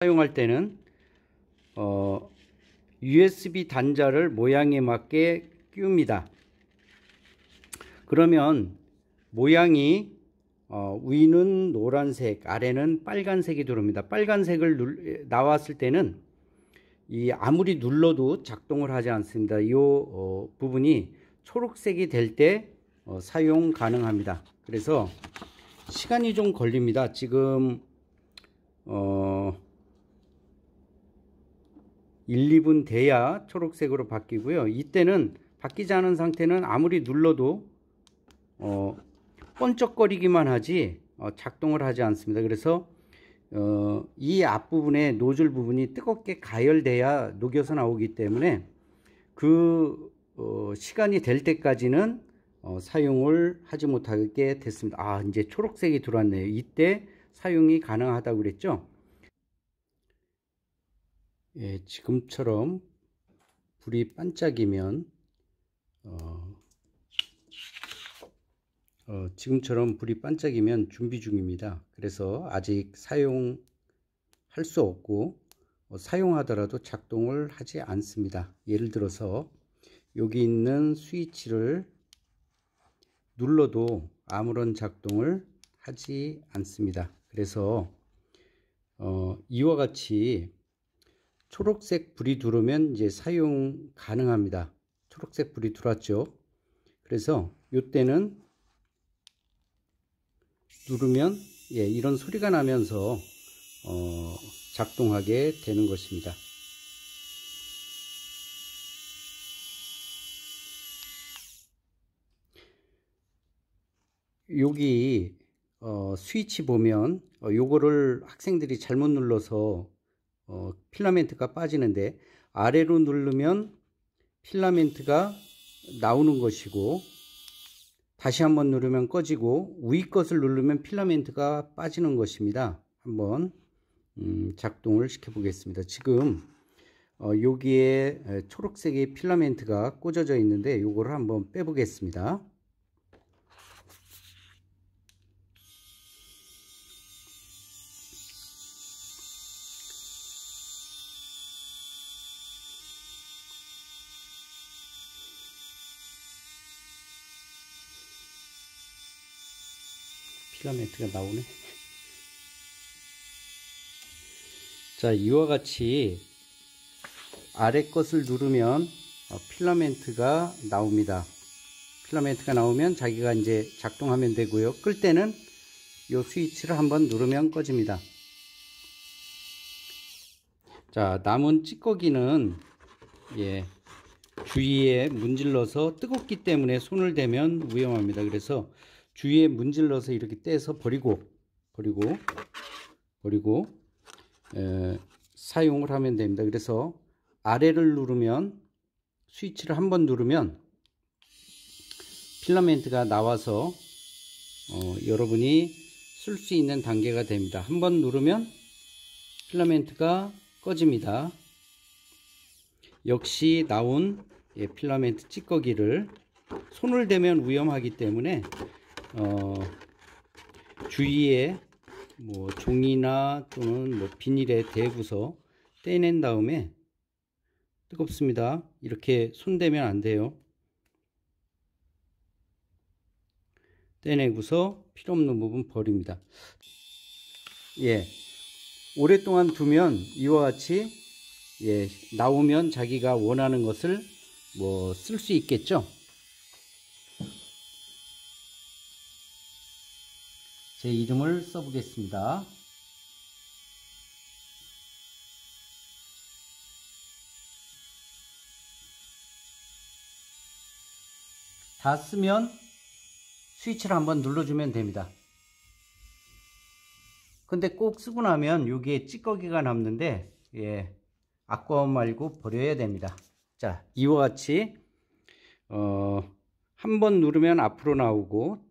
사용할 때는 USB 단자를 모양에 맞게 끼웁니다. 그러면 모양이 위는 노란색, 아래는 빨간색이 들어옵니다. 빨간색을 나왔을 때는 아무리 눌러도 작동을 하지 않습니다. 이 부분이 초록색이 될 때 사용 가능합니다. 그래서 시간이 좀 걸립니다. 지금 1, 2분 돼야 초록색으로 바뀌고요. 이때는 바뀌지 않은 상태는 아무리 눌러도 번쩍거리기만 하지 작동을 하지 않습니다. 그래서 이 앞부분에 노즐 부분이 뜨겁게 가열돼야 녹여서 나오기 때문에 그 시간이 될 때까지는 사용을 하지 못하게 됐습니다. 이제 초록색이 들어왔네요. 이때 사용이 가능하다고 그랬죠. 예, 지금처럼 불이 반짝이면 준비 중입니다. 그래서 아직 사용할 수 없고 사용하더라도 작동을 하지 않습니다. 예를 들어서 여기 있는 스위치를 눌러도 아무런 작동을 하지 않습니다. 그래서 이와 같이 초록색 불이 들어오면 이제 사용 가능합니다. 초록색 불이 들어왔죠. 그래서 이때는 누르면 이런 소리가 나면서 작동하게 되는 것입니다. 여기 스위치 보면 요거를 학생들이 잘못 눌러서 필라멘트가 빠지는데, 아래로 누르면 필라멘트가 나오는 것이고 다시 한번 누르면 꺼지고 위 것을 누르면 필라멘트가 빠지는 것입니다. 한번 작동을 시켜 보겠습니다. 지금 여기에 초록색의 필라멘트가 꽂아져 있는데 요거를 한번 빼 보겠습니다. 필라멘트가 나오네. 자, 이와 같이 아래 것을 누르면 필라멘트가 나옵니다. 필라멘트가 나오면 자기가 이제 작동하면 되고요. 끌 때는 이 스위치를 한번 누르면 꺼집니다. 자, 남은 찌꺼기는 주위에 문질러서 뜨겁기 때문에 손을 대면 위험합니다. 그래서 주위에 문질러서 이렇게 떼서 버리고 사용을 하면 됩니다. 그래서 아래를 누르면, 스위치를 한번 누르면 필라멘트가 나와서 여러분이 쓸 수 있는 단계가 됩니다. 한번 누르면 필라멘트가 꺼집니다. 역시 나온 필라멘트 찌꺼기를 손을 대면 위험하기 때문에 주위에 종이나 또는 비닐에 대고서 떼낸 다음에, 뜨겁습니다. 이렇게 손 대면 안 돼요. 떼내고서 필요 없는 부분 버립니다. 오랫동안 두면 이와 같이 나오면 자기가 원하는 것을 쓸 수 있겠죠. 제 이름을 써보겠습니다. 다 쓰면 스위치를 한번 눌러주면 됩니다. 근데 꼭 쓰고 나면 여기에 찌꺼기가 남는데 아까워 말고 버려야 됩니다. 자, 이와 같이 한번 누르면 앞으로 나오고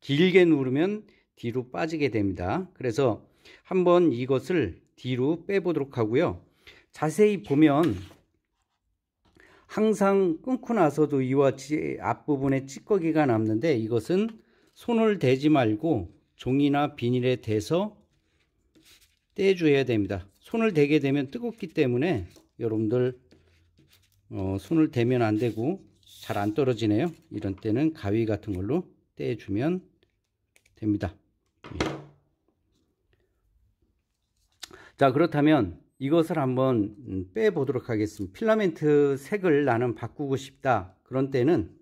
길게 누르면 뒤로 빠지게 됩니다. 그래서 한번 이것을 뒤로 빼보도록 하고요. 자세히 보면 항상 끊고 나서도 이와 같이 앞부분에 찌꺼기가 남는데, 이것은 손을 대지 말고 종이나 비닐에 대서 떼줘야 됩니다. 손을 대게 되면 뜨겁기 때문에 여러분들 손을 대면 안 되고 잘 안 떨어지네요. 이런 때는 가위 같은 걸로 떼주면 됩니다. 자, 그렇다면 이것을 한번 빼 보도록 하겠습니다. 필라멘트 색을 나는 바꾸고 싶다. 그런 때는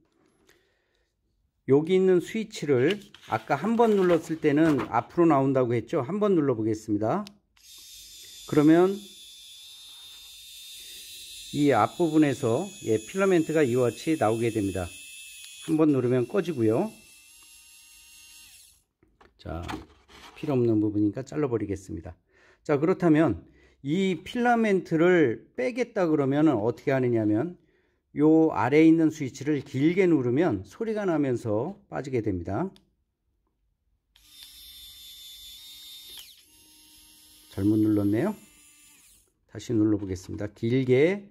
여기 있는 스위치를 아까 한 번 눌렀을 때는 앞으로 나온다고 했죠. 한 번 눌러 보겠습니다. 그러면 이 앞부분에서 필라멘트가 이와 같이 나오게 됩니다. 한 번 누르면 꺼지고요. 자, 필요 없는 부분이니까 잘라 버리겠습니다. 자, 그렇다면 이 필라멘트를 빼겠다 그러면 어떻게 하느냐면 요 아래에 있는 스위치를 길게 누르면 소리가 나면서 빠지게 됩니다. 잘못 눌렀네요. 다시 눌러 보겠습니다. 길게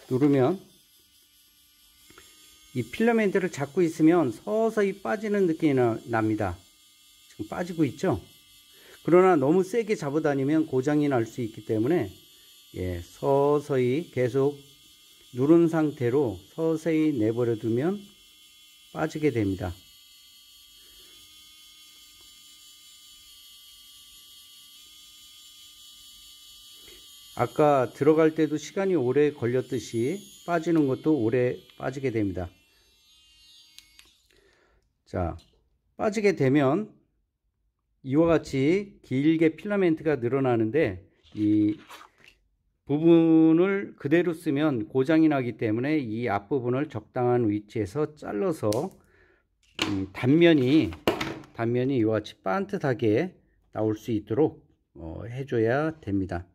누르면 이 필라멘트를 잡고 있으면 서서히 빠지는 느낌이 납니다. 지금 빠지고 있죠. 그러나 너무 세게 잡아다니면 고장이 날 수 있기 때문에 서서히 계속 누른 상태로 서서히 내버려 두면 빠지게 됩니다. 아까 들어갈 때도 시간이 오래 걸렸듯이 빠지는 것도 오래 빠지게 됩니다. 자, 빠지게 되면 이와 같이 길게 필라멘트가 늘어나는데 이 부분을 그대로 쓰면 고장이 나기 때문에 이 앞부분을 적당한 위치에서 잘라서 단면이 이와 같이 반듯하게 나올 수 있도록 해줘야 됩니다.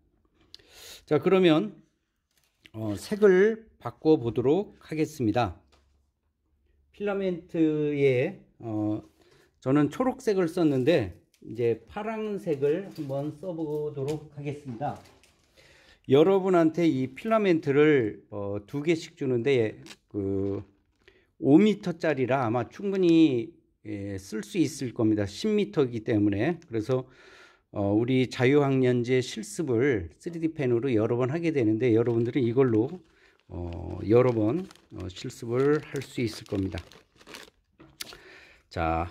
자, 그러면 색을 바꿔 보도록 하겠습니다. 필라멘트에 저는 초록색을 썼는데 이제 파란색을 한번 써보도록 하겠습니다. 여러분한테 이 필라멘트를 2개씩 주는데 5m 짜리라 아마 충분히 쓸 수 있을 겁니다. 10m이기 때문에. 그래서 우리 자유학년제 실습을 3D 펜으로 여러 번 하게 되는데 여러분들은 이걸로 여러 번 실습을 할 수 있을 겁니다. 자,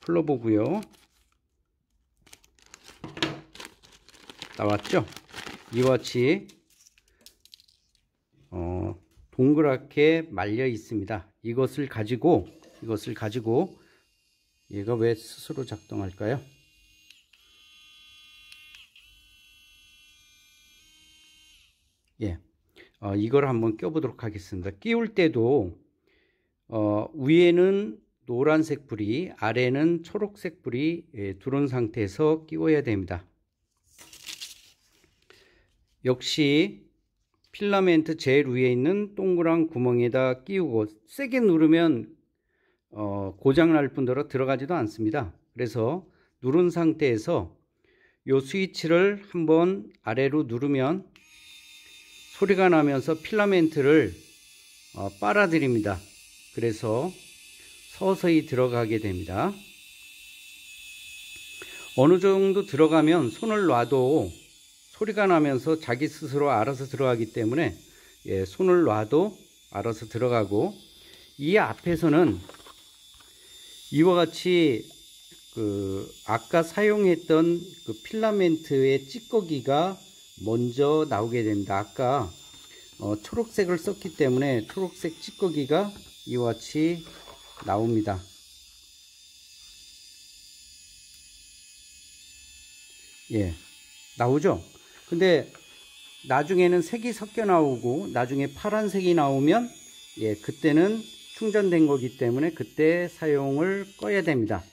풀러보고요. 나왔죠? 이와 같이 동그랗게 말려 있습니다. 이것을 가지고 얘가 왜 스스로 작동할까요? 이걸 한번 껴보도록 하겠습니다. 끼울 때도 위에는 노란색 불이, 아래는 초록색 불이 들어온 상태에서 끼워야 됩니다. 역시 필라멘트 제일 위에 있는 동그란 구멍에다 끼우고 세게 누르면 고장 날 뿐더러 들어가지도 않습니다. 그래서 누른 상태에서 이 스위치를 한번 아래로 누르면 소리가 나면서 필라멘트를 빨아들입니다. 그래서 서서히 들어가게 됩니다. 어느 정도 들어가면 손을 놔도 소리가 나면서 자기 스스로 알아서 들어가기 때문에 손을 놔도 알아서 들어가고, 이 앞에서는 이와 같이 아까 사용했던 필라멘트의 찌꺼기가 먼저 나오게 됩니다. 아까 초록색을 썼기 때문에 초록색 찌꺼기가 이와 같이 나옵니다. 나오죠? 근데 나중에는 색이 섞여 나오고 나중에 파란색이 나오면 그때는 충전된 거기 때문에 그때 사용을 꺼야 됩니다.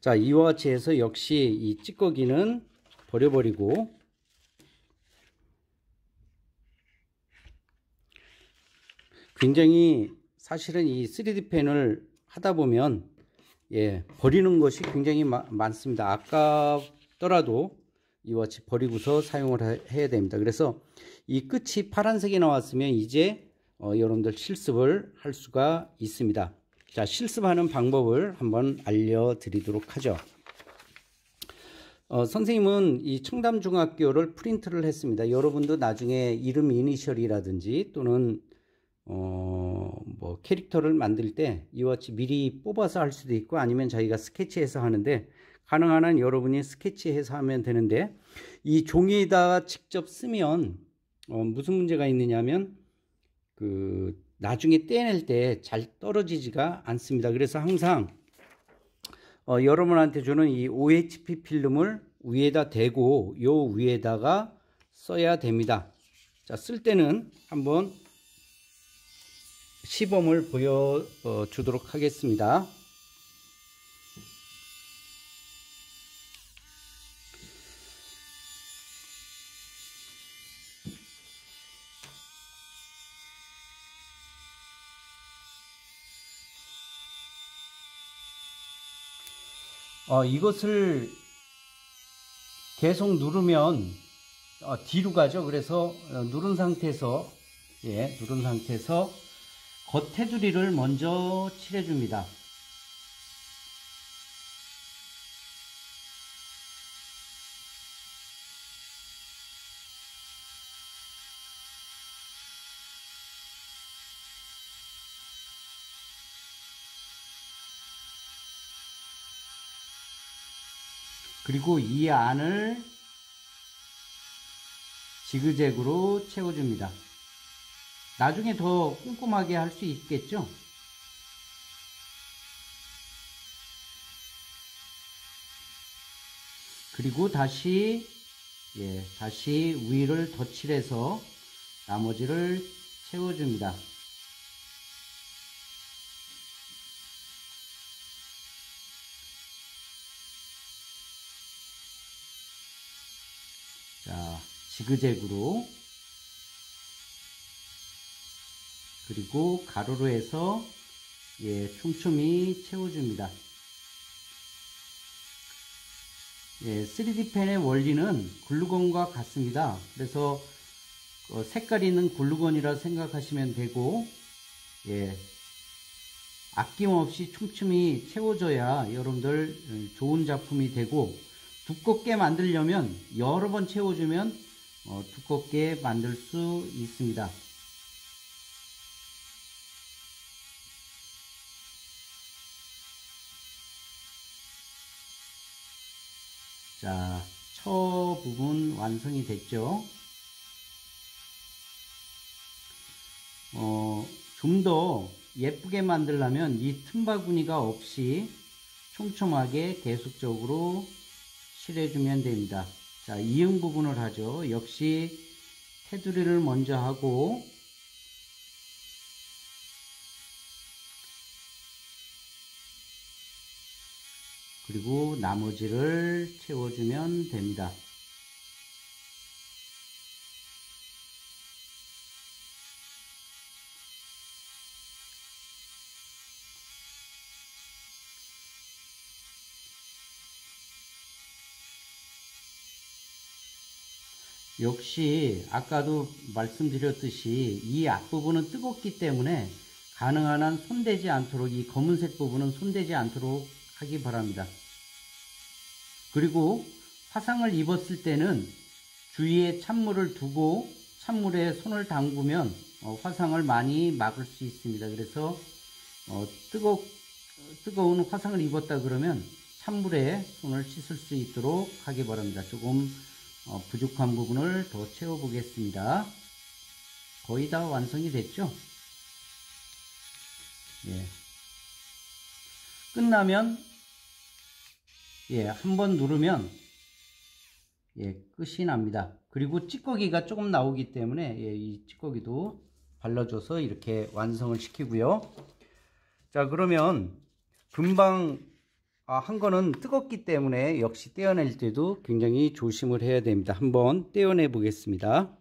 자, 이와 같이 해서 역시 이 찌꺼기는 버려버리고, 굉장히 사실은 이 3D 펜을 하다 보면 버리는 것이 굉장히 많습니다. 아깝더라도 이와 같이 버리고서 사용을 해야 됩니다. 그래서 이 끝이 파란색이 나왔으면 이제 여러분들 실습을 할 수가 있습니다. 자, 실습하는 방법을 한번 알려드리도록 하죠. 선생님은 이 청담중학교를 프린트를 했습니다. 여러분도 나중에 이름 이니셜이라든지 또는 뭐 캐릭터를 만들 때 이와 같이 미리 뽑아서 할 수도 있고 아니면 자기가 스케치해서 하는데, 가능한 한 여러분이 스케치해서 하면 되는데, 이 종이에다가 직접 쓰면 무슨 문제가 있느냐면 나중에 떼낼 때 잘 떨어지지가 않습니다. 그래서 항상 여러분한테 주는 이 OHP 필름을 위에다 대고 요 위에다가 써야 됩니다. 자, 쓸 때는 한번 시범을 보여주도록 하겠습니다. 이것을 계속 누르면 뒤로 가죠. 그래서 누른 상태에서 겉테두리를 먼저 칠해줍니다. 그리고 이 안을 지그재그로 채워줍니다. 나중에 더 꼼꼼하게 할 수 있겠죠? 그리고 다시 위를 덧칠해서 나머지를 채워줍니다. 자, 지그재그로, 그리고 가로로 해서 촘촘히 채워줍니다. 3D 펜의 원리는 글루건과 같습니다. 그래서 색깔 있는 글루건이라 생각하시면 되고, 아낌없이 촘촘히 채워줘야 여러분들 좋은 작품이 되고, 두껍게 만들려면 여러 번 채워주면 두껍게 만들 수 있습니다. 자, 처 부분 완성이 됐죠. 좀 더 예쁘게 만들려면 이 틈바구니가 없이 촘촘하게 계속적으로 칠해주면 됩니다. 자, 이응 부분을 하죠. 역시 테두리를 먼저 하고, 그리고 나머지를 채워주면 됩니다. 역시 아까도 말씀드렸듯이 이 앞부분은 뜨겁기 때문에 가능한 한 손대지 않도록, 이 검은색 부분은 손대지 않도록 하기 바랍니다. 그리고 화상을 입었을 때는 주위에 찬물을 두고 찬물에 손을 담그면 화상을 많이 막을 수 있습니다. 그래서 뜨거운 화상을 입었다 그러면 찬물에 손을 씻을 수 있도록 하기 바랍니다. 조금 부족한 부분을 더 채워 보겠습니다. 거의 다 완성이 됐죠? 끝나면 한번 누르면 끝이 납니다. 그리고 찌꺼기가 조금 나오기 때문에 이 찌꺼기도 발라줘서 이렇게 완성을 시키고요. 자, 그러면 금방 한 거는 뜨겁기 때문에 역시 떼어낼 때도 굉장히 조심을 해야 됩니다. 한번 떼어내 보겠습니다.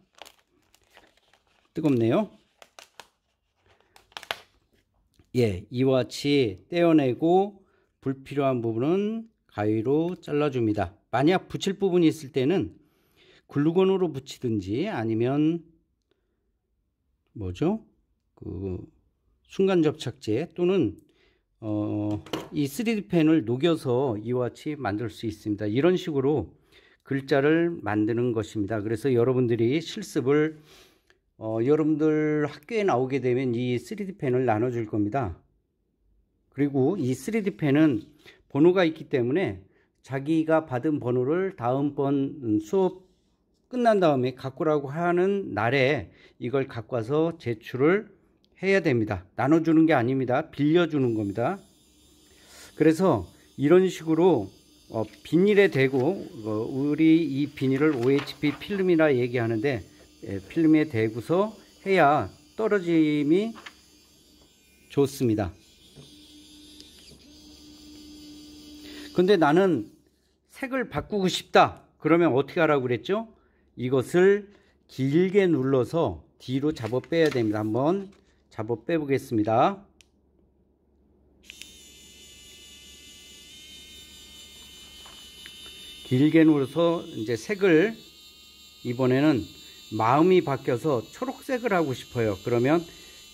뜨겁네요. 이와 같이 떼어내고 불필요한 부분은 가위로 잘라줍니다. 만약 붙일 부분이 있을 때는 글루건으로 붙이든지 아니면 순간접착제 또는 이 3D 펜을 녹여서 이와 같이 만들 수 있습니다. 이런 식으로 글자를 만드는 것입니다. 그래서 여러분들이 실습을 여러분들 학교에 나오게 되면 이 3D 펜을 나눠줄 겁니다. 그리고 이 3D 펜은 번호가 있기 때문에 자기가 받은 번호를 다음번 수업 끝난 다음에 갖고 오라고 하는 날에 이걸 갖고 와서 제출을 해야 됩니다. 나눠주는 게 아닙니다. 빌려주는 겁니다. 그래서 이런 식으로 비닐에 대고 우리 이 비닐을 OHP 필름이라 얘기하는데 필름에 대고서 해야 떨어짐이 좋습니다. 근데 나는 색을 바꾸고 싶다. 그러면 어떻게 하라고 그랬죠? 이것을 길게 눌러서 뒤로 잡아 빼야 됩니다. 한번 잡아 빼 보겠습니다. 길게 눌러서 이제 색을 이번에는 마음이 바뀌어서 초록색을 하고 싶어요. 그러면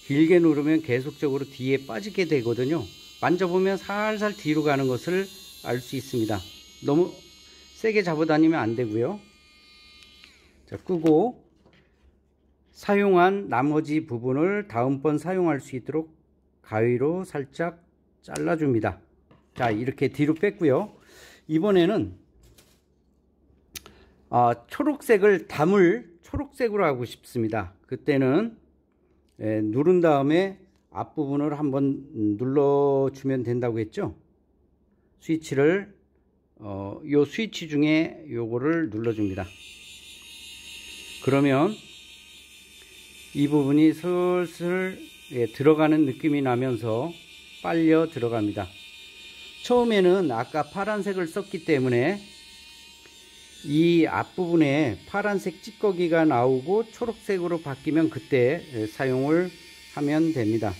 길게 누르면 계속적으로 뒤에 빠지게 되거든요. 만져보면 살살 뒤로 가는 것을 알 수 있습니다. 너무 세게 잡아 다니면 안 되고요. 자, 끄고 사용한 나머지 부분을 다음번 사용할 수 있도록 가위로 살짝 잘라줍니다. 자, 이렇게 뒤로 뺐고요. 이번에는 초록색을 담을 초록색으로 하고 싶습니다. 그때는 누른 다음에 앞부분을 한번 눌러주면 된다고 했죠. 스위치를 요 스위치 중에 요거를 눌러줍니다. 그러면 이 부분이 슬슬 들어가는 느낌이 나면서 빨려 들어갑니다. 처음에는 아까 파란색을 썼기 때문에 이 앞부분에 파란색 찌꺼기가 나오고 초록색으로 바뀌면 그때 사용을 하면 됩니다.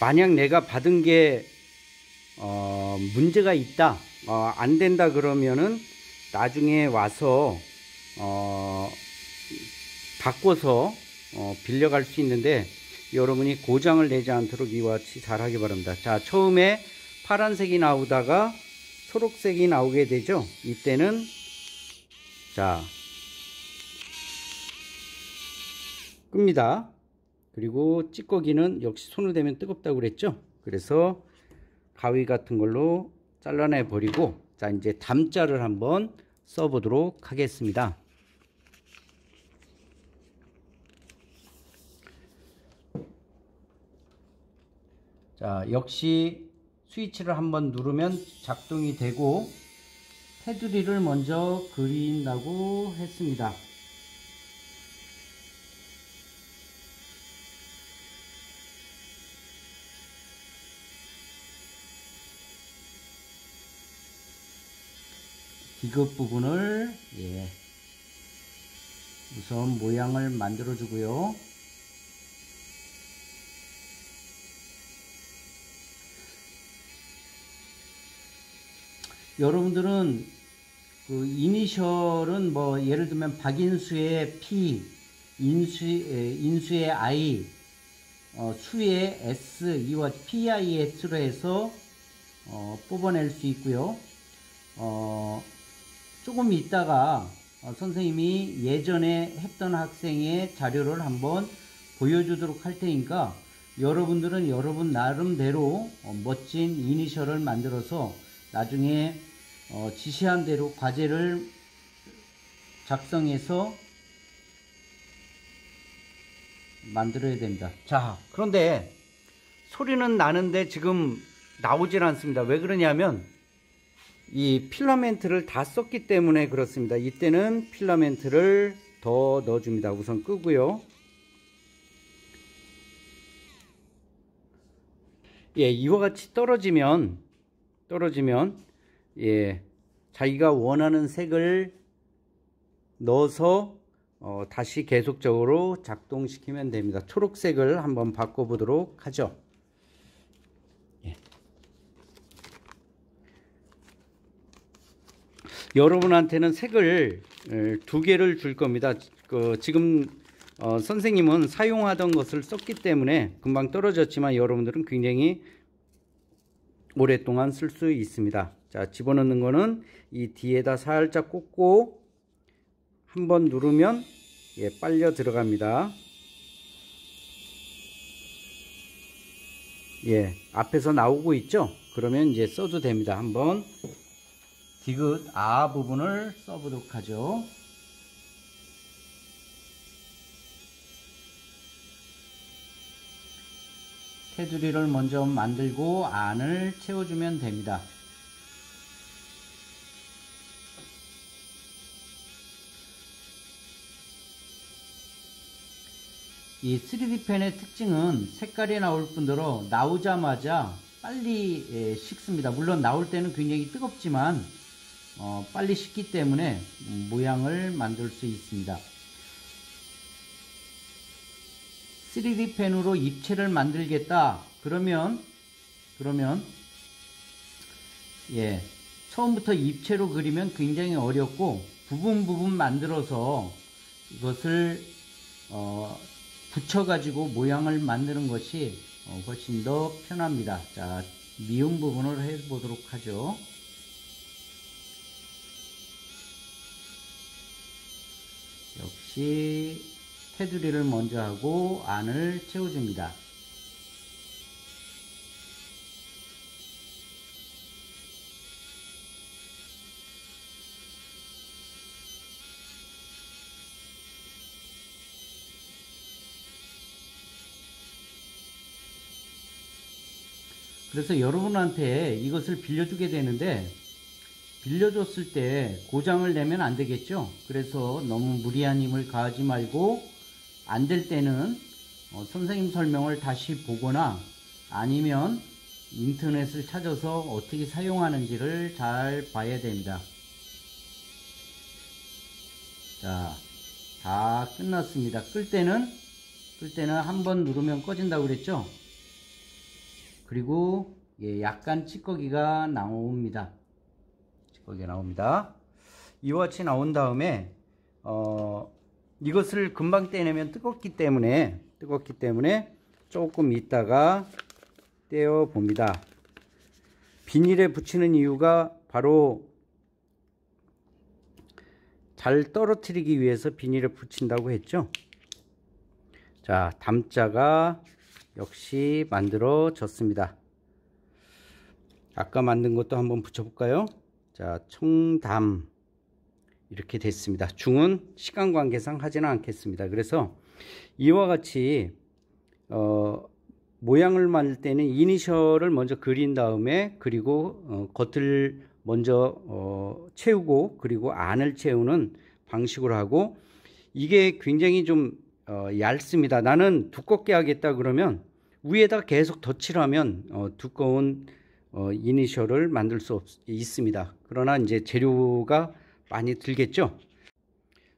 만약 내가 받은 게 문제가 있다, 안 된다 그러면은 나중에 와서 바꿔서 빌려갈 수 있는데 여러분이 고장을 내지 않도록 이와 같이 잘 하기 바랍니다. 자, 처음에 파란색이 나오다가 초록색이 나오게 되죠. 이때는 자, 끕니다. 그리고 찌꺼기는 역시 손을 대면 뜨겁다고 그랬죠. 그래서 가위 같은 걸로 잘라내 버리고, 자, 이제 담자를 한번 써 보도록 하겠습니다. 자, 역시 스위치를 한번 누르면 작동이 되고 테두리를 먼저 그린다고 했습니다. 디귿 부분을 우선 모양을 만들어 주고요. 여러분들은 그 이니셜은 뭐 예를 들면 박인수의 P, 인수의 I, 수의 S, 이와 PIS로 해서 뽑아낼 수 있고요. 조금 있다가 선생님이 예전에 했던 학생의 자료를 한번 보여주도록 할 테니까 여러분들은 여러분 나름대로 멋진 이니셜을 만들어서 나중에 지시한 대로 과제를 작성해서 만들어야 됩니다. 자, 그런데 소리는 나는데 지금 나오질 않습니다. 왜 그러냐면 이 필라멘트를 다 썼기 때문에 그렇습니다. 이때는 필라멘트를 더 넣어줍니다. 우선 끄고요. 이와 같이 떨어지면 자기가 원하는 색을 넣어서 다시 계속적으로 작동시키면 됩니다. 초록색을 한번 바꿔보도록 하죠. 여러분한테는 색을 두 개를 줄 겁니다. 지금 선생님은 사용하던 것을 썼기 때문에 금방 떨어졌지만 여러분들은 굉장히 오랫동안 쓸 수 있습니다. 자, 집어넣는 거는 이 뒤에다 살짝 꽂고 한번 누르면 빨려 들어갑니다. 앞에서 나오고 있죠? 그러면 이제 써도 됩니다. 한번 디귿 아 부분을 써보도록 하죠. 테두리를 먼저 만들고 안을 채워주면 됩니다. 이 3D펜의 특징은 색깔이 나올 뿐더러 나오자마자 빨리 식습니다. 물론 나올 때는 굉장히 뜨겁지만 빨리 식기 때문에 모양을 만들 수 있습니다. 3D펜으로 입체를 만들겠다 그러면 처음부터 입체로 그리면 굉장히 어렵고 부분 만들어서 이것을 붙여 가지고 모양을 만드는 것이 훨씬 더 편합니다. 자, 미음 부분을 해 보도록 하죠. 역시 테두리를 먼저 하고 안을 채워줍니다. 그래서 여러분한테 이것을 빌려주게 되는데 빌려줬을 때 고장을 내면 안 되겠죠. 그래서 너무 무리한 힘을 가하지 말고 안 될 때는 선생님 설명을 다시 보거나 아니면 인터넷을 찾아서 어떻게 사용하는지를 잘 봐야 됩니다. 자, 다 끝났습니다. 끌 때는 한번 누르면 꺼진다고 그랬죠. 그리고 약간 찌꺼기가 나옵니다. 이와 같이 나온 다음에 이것을 금방 떼내면 뜨겁기 때문에 조금 있다가 떼어 봅니다. 비닐에 붙이는 이유가 바로 잘 떨어뜨리기 위해서 비닐에 붙인다고 했죠. 자, 담자가 역시 만들어졌습니다. 아까 만든 것도 한번 붙여볼까요? 자, 청담 이렇게 됐습니다. 중은 시간 관계상 하지는 않겠습니다. 그래서 이와 같이 모양을 만들 때는 이니셜을 먼저 그린 다음에 그리고 겉을 먼저 채우고 그리고 안을 채우는 방식으로 하고 이게 굉장히 좀 얇습니다. 나는 두껍게 하겠다 그러면 위에다 계속 덧칠하면 두꺼운 이니셜을 만들 수 있습니다. 그러나 이제 재료가 많이 들겠죠.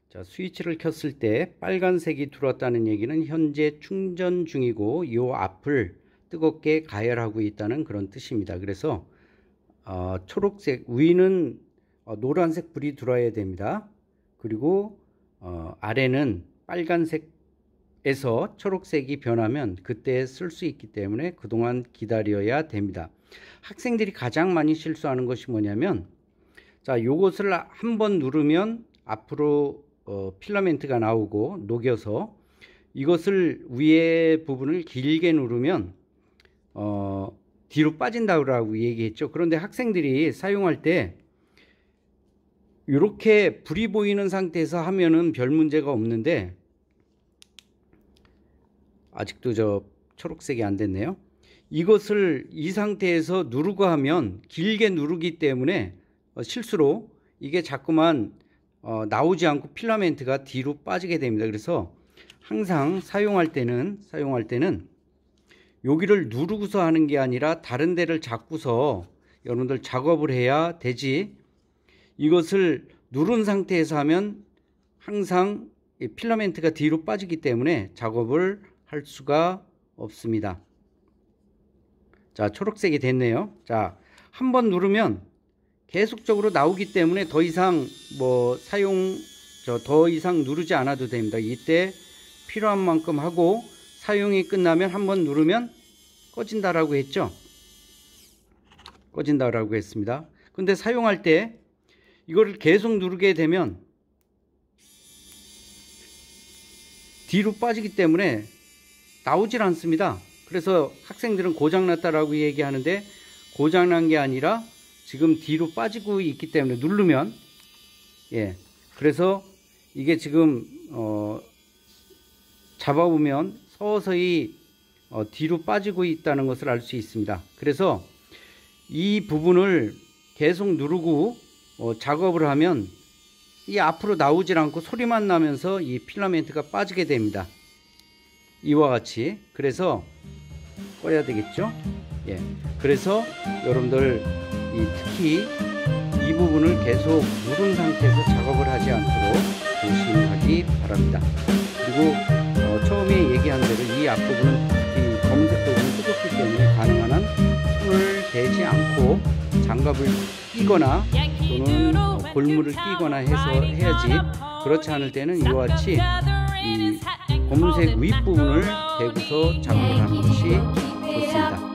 자, 스위치를 켰을 때 빨간색이 들어왔다는 얘기는 현재 충전 중이고 이 앞을 뜨겁게 가열하고 있다는 그런 뜻입니다. 그래서 초록색 위는 노란색 불이 들어와야 됩니다. 그리고 아래는 빨간색에서 초록색이 변하면 그때 쓸 수 있기 때문에 그동안 기다려야 됩니다. 학생들이 가장 많이 실수하는 것이 뭐냐면 자, 요것을 한번 누르면 앞으로 필라멘트가 나오고 녹여서 이것을 위에 부분을 길게 누르면 뒤로 빠진다고 얘기했죠. 그런데 학생들이 사용할 때 이렇게 불이 보이는 상태에서 하면은 별 문제가 없는데 아직도 저 초록색이 안 됐네요. 이것을 이 상태에서 누르고 하면 길게 누르기 때문에 실수로 이게 자꾸만 나오지 않고 필라멘트가 뒤로 빠지게 됩니다. 그래서 항상 사용할 때는 여기를 누르고서 하는 게 아니라 다른 데를 잡고서 여러분들 작업을 해야 되지, 이것을 누른 상태에서 하면 항상 필라멘트가 뒤로 빠지기 때문에 작업을 할 수가 없습니다. 자, 초록색이 됐네요. 자, 한번 누르면 계속적으로 나오기 때문에 더 이상 더 이상 누르지 않아도 됩니다. 이때 필요한 만큼 하고 사용이 끝나면 한번 누르면 꺼진다라고 했죠. 꺼진다라고 했습니다. 근데 사용할 때 이거를 계속 누르게 되면 뒤로 빠지기 때문에 나오질 않습니다. 그래서 학생들은 고장났다라고 얘기하는데 고장난 게 아니라 지금 뒤로 빠지고 있기 때문에 누르면 그래서 이게 지금 잡아보면 서서히 뒤로 빠지고 있다는 것을 알 수 있습니다. 그래서 이 부분을 계속 누르고 작업을 하면 이 앞으로 나오질 않고 소리만 나면서 이 필라멘트가 빠지게 됩니다. 이와 같이. 그래서 꺼야 되겠죠. 그래서 여러분들 특히 이 부분을 계속 누른 상태에서 작업을 하지 않도록 조심하기 바랍니다. 그리고 처음에 얘기한 대로 이 앞부분은 특히 검은색 부분은 뜨겁기 때문에 가능한 한 손을 대지 않고 장갑을 끼거나 또는 골무를 끼거나 해서 해야지. 그렇지 않을 때는 이와 같이 이 검은색 윗부분을 대고서 작업을 하는 것이 좋습니다.